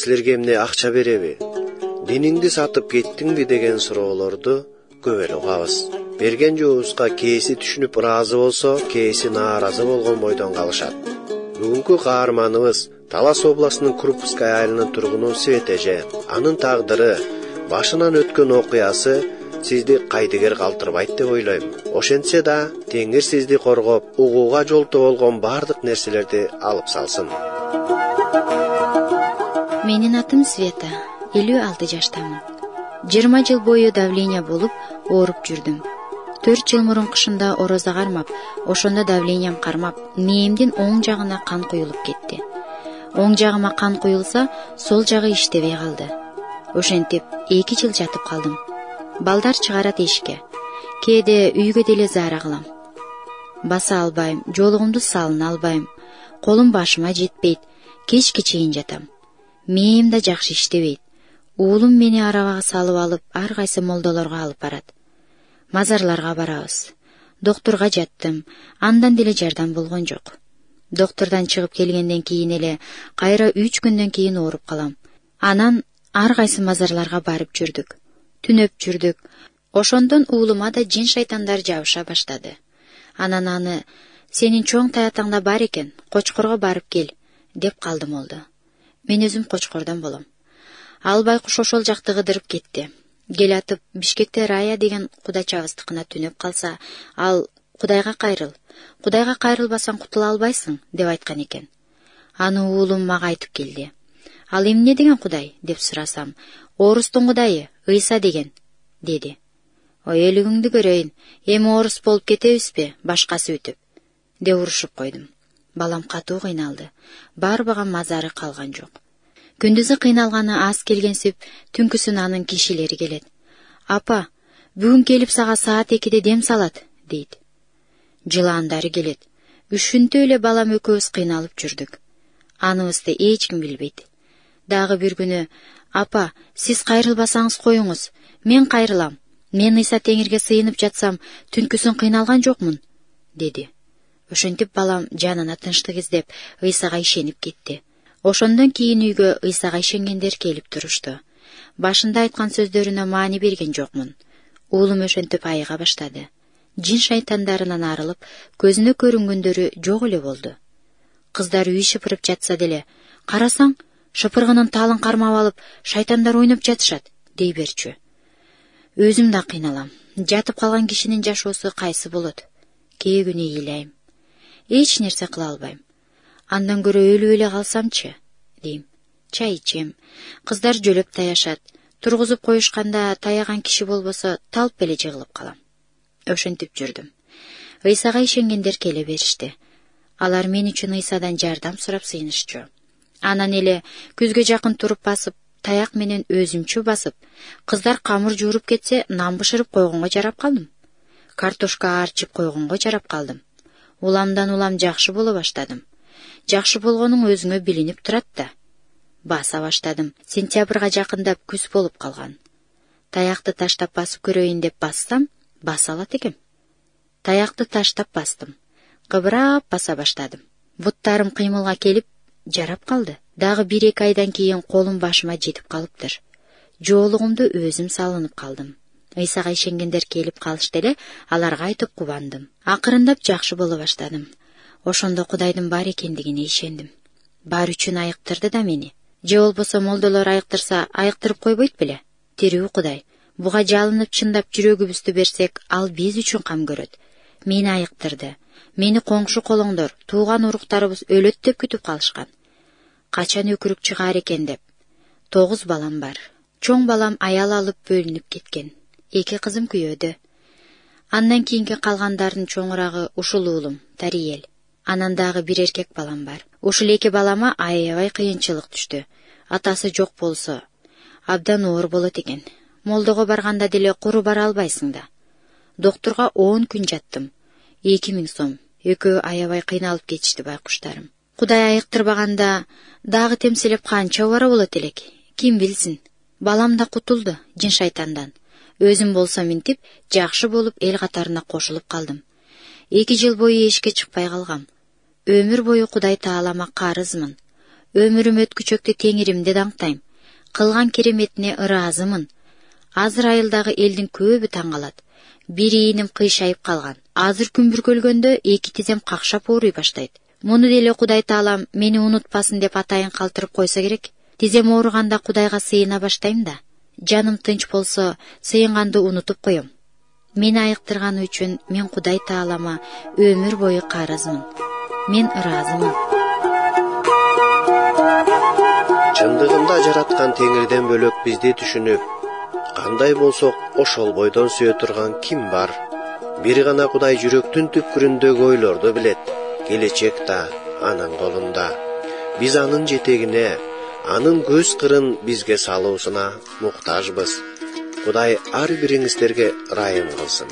силерге эмне акча береби? Динingdi сатып кеттиңби деген суроолорду көп эле угабыз. Берген жообузга кээси түшүнүп ыраазы болсо, кээси нааразы болгон бойдон калышат. Бүгүнкү каарманыбыз Талас областынын Крупская айылынын тургуну Света эже. Анын тагдыры, башынан өткөн окуясы сизди кайдыгер калтырбайт деп ойлойм. Ошентсе да, Теңир сизди коргоп, угууга жолто болгон бардык нерселерди алып салсын. Менин атым Света, 56 жаштамын. 20 жыл бою давление болуп, ооруп жүрдүм. 4 жыл мурун кышында орозо кармап, ошондо давлениям кармап, мээмдин оң жагына кан куюлуп кетти. Оң жагыма кан куюлса, сол жагы иштебей калды. Ошентип 2 жыл жатып калдым. Балдар чыгарат эшикке. Кээде үйгө деле заара кылам. Баса албайм, жолугумду салына албайм. Колум башыма жетпейт, кечке чейин жатам. Мээм да жакшы иштебейт. Уулум мени арабага салып алып, ар кайсы молдолорго алып барат. Мазарларга барабыз. Доктурга жаттым, андан деле жардам болгон жок. Доктордан чыгып келгенден кийин эле кайра 3 күндөн кийин ооруп калам. Анан ар кайсы мазарларга барып жүрдүк. Түнөп жүрдүк. Ошондон уулума да жин шайтандар жабыша баштады. Анан аны сенин чоң таятаңда бар экен, Кочкорго барып кел, деп калды молдо. Мен өзүм Кочкордон болом. Ал байкуш ошол жакты кыдырып кетти. Келатып Бишкекте Рая деген кудачабыздыкына түнөп калса, ал Кудайга кайрылбасаң кутула албайсың деп айткан экен. Аны уулум мага айтып келди. Ал эмне деген Кудай деп сурасам, орустун Кудайы Ыйса деген, деди. Ой, элигиңди көрөйүн, эми орус болуп кетебизби, башкасы өтүп, деп урушуп койдум. Балам катуу кыйналды. Барбаган мазары калган жок. Күндүзү кыйналганы аз келгенсип, түнкүсүн анын кишилери келет. Апа, бүгүн келип сага саат 2-де дем салат, дейт. Жылаандары келет. Үшүнтө эле балам экөөбүз кыйналып жүрдүк. Аныбызды эч ким билбейт. Дагы бир күнү, апа, сиз кайрылбасаңыз коюңуз, мен кайрылам. Мен Ыйса Теңирге сыйынып жатсам, түнкүсүн кыйналган жокмун, деди. Ошентип балам жанына тынчтык издеп, Ыйсага ишенип кетти. Ошондон кийин үйгө Ыйсага ишенгендер келип турушту. Башында айткан сөздөрүнө маани берген жокмун. Уулум ошентип айыга баштады. Жин шайтандарынан арылып, көзүнө көрүнгөндөрү жок эле болду. Кыздар үй шыпырып жатса деле, карасаң, шыпыргынын талын кармап алып, шайтандар ойноп жатышат, дей берчү. Өзүм да кыйналам. Жатып калган кишинин жашоосу кайсы болот? Кээ күнү ыйлайм. Эч нерсе кыла албайм. Андан көрө өлүп эле калсамчы, дейм. Чай ичем. Кыздар жөлөп таяшат. Тургузуп коюшканда таяган киши болбосо талп эле жыгылып калам. Ошентип жүрдүм. Ыйсага ишенгендер келе беришти. Алар мен үчүн Ыйсадан жардам сурап сыйынышчу. Анан эле күзгө жакын туруп басып, таяк менен өзүмчө басып, кыздар камыр жууруп кетсе, нан бышырып койгонго жарап калдым. Картошка арчып койгонго жарап калдым. Уламдан улам жакшы боло баштадым. Жакшы болгонуң өзүңө билинип турат да. Баса баштадым. Сентябрга жакындап күз болуп калган. Таякты таштап басып көрөйүн деп бассам, баса алат экем. Таякты таштап бастым. Кыбырап баса баштадым. Буттарым кыймылга келип, жарап калды. Дагы 1-2 айдан кийин колум башыма жетип калыптыр. Жоолугумду өзүм салынып калдым. Ыйсага ишенгендер келип калышты эле, аларга айтып кубандым. Акырындап жакшы боло баштадым. Ошондо Кудайдын бар экендигине ишендим. Бар үчүн айыктырды да мени. Же болбосо молдолор айыктырса, айыктырып койбойт беле? Тирүү Кудай, буга жалынып чындап жүрөгүбүздү берсек, ал биз үчүн кам көрөт. Мени айыктырды. Мени коңшу колоңдор, тууган уруктарыбыз өлөт деп күтүп калышкан. Качан өкүрүк чыгаар экен деп. 9 балам бар. Чоң балам аял алып бөлүнүп кеткен. 2 кызым күйөөдө. Андан кийинки калгандардын чоңурагы ушул уулум, Тариел. Анан дагы 1 эркек балам бар. Ушул 2 балама аябай кыйынчылык түштү. Атасы жок болсо, абдан оор болот экен. Молдого барганда деле куру бара албайсың да. Доктурга 10 күн жаттым. 2000 сом. Экөө аябай кыйналып кетишти байкуштарым. Кудай айыктырбаганда дагы темселеп канча бара болот элек? Ким билсин? Балам да кутулду жин шайтандан. Өзүм болсом интип, жакшы болуп эл катарына кошулуп калдым. 2 жыл бою эшикке чыкпай калгам. Өмүр бою Кудай Таалама карызмын. Өмүрүм өткүчөктү Теңиримди даңктайм. Кылган кереметине ыраазымын. Азыр айылдагы элдин көбү таң калат. Бир ийиним кыйшайып калган. Азыр күн бүркөлгөндө эки тизем какшап ооруй баштайт. Муну деле Кудай Таалам мени унутпасын деп атайын калтырып койсо керек. Тизем ооруганда Кудайга сыйына баштайм да. Жаным тынч болсо, сыйынганды унутуп коем. Мени айыктырганы үчүн мен Кудай Таалама өмүр бою карызмын. Мен ыраазымын. Чындыгында жараткан Теңирден бөлөк бизди түшүнүп, кандай болсок ошол бойдон сүйө турган ким бар? Бир гана Кудай жүрөктүн түпкүрүндөгү ойлорду билет. Келечек да анын колунда. Биз анын жетегине, анын көз кырын бизге салуусуна муктажбыз. Кудай ар бириңиздерге ырайым кылсын.